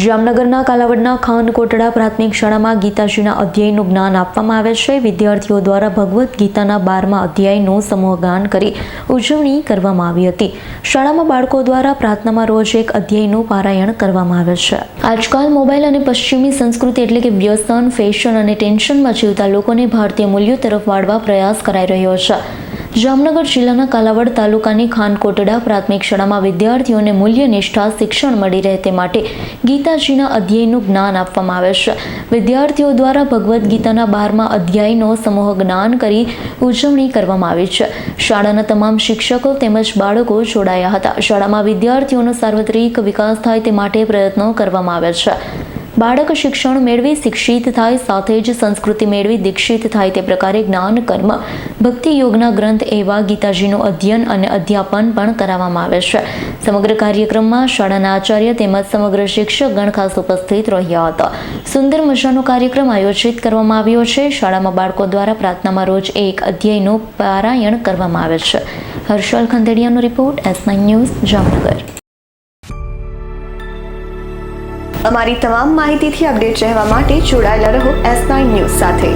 જામનગરના કાલાવડના ખાન કોટડા પ્રાથમિક શાળામાં ગીતાજીના અધ્યાયનું જ્ઞાન આપવામાં આવે છે। વિદ્યાર્થીઓ દ્વારા ભગવદ્ ગીતાના 12મા અધ્યાયનું સમૂહ ગાન કરી ઉજવણી કરવામાં આવી હતી। શાળામાં બાળકો દ્વારા પ્રાર્થનામાં રોજ એક અધ્યાયનું પારાયણ કરવામાં આવે છે। આજકાલ મોબાઈલ અને પશ્ચિમી સંસ્કૃતિ એટલે કે વ્યસન, ફેશન અને ટેન્શનમાં જીવતા લોકોને ભારતીય મૂલ્યો તરફ વાળવા પ્રયાસ કરાઈ રહ્યો છે। જામનગર જિલ્લાના કાલાવડ તાલુકાની ખાન કોટડા પ્રાથમિક શાળામાં વિદ્યાર્થીઓને મૂલ્યનિષ્ઠ શિક્ષણ મળી રહે તે માટે ગીતાજીના અધ્યાયનું જ્ઞાન આપવામાં આવે છે। વિદ્યાર્થીઓ દ્વારા ભગવદ્ ગીતાના 12મા અધ્યાયનો સમૂહ જ્ઞાન કરી ઉજવણી કરવામાં આવી છે। શાળાના તમામ શિક્ષકો તેમજ બાળકો જોડાયા હતા। શાળામાં વિદ્યાર્થીઓનો સાર્વત્રિક વિકાસ થાય તે માટે પ્રયત્નો કરવામાં આવે છે। બાળક શિક્ષણ મેળવી શિક્ષિત થાય, સાથે જ સંસ્કૃતિ મેળવી દીક્ષિત થાય તે પ્રકારે જ્ઞાન, કર્મ, ભક્તિ યોગના ગ્રંથ એવા ગીતાજીનું અધ્યયન અને અધ્યાપન પણ કરાવવામાં આવે છે। સમગ્ર કાર્યક્રમમાં શાળાના આચાર્ય તેમજ સમગ્ર શિક્ષકગણ ખાસ ઉપસ્થિત રહ્યા હતા। સુંદર મજાનો કાર્યક્રમ આયોજિત કરવામાં આવ્યો છે। શાળામાં બાળકો દ્વારા પ્રાર્થનામાં રોજ એક અધ્યાયનું પારાયણ કરવામાં આવે છે। હર્ષલ ખંદેડિયાનો રિપોર્ટ, S9 ન્યૂઝ, જામનગર। અમારી તમામ માહિતીથી અપડેટ રહેવા માટે જોડાયેલા રહો S9 ન્યૂઝ સાથે।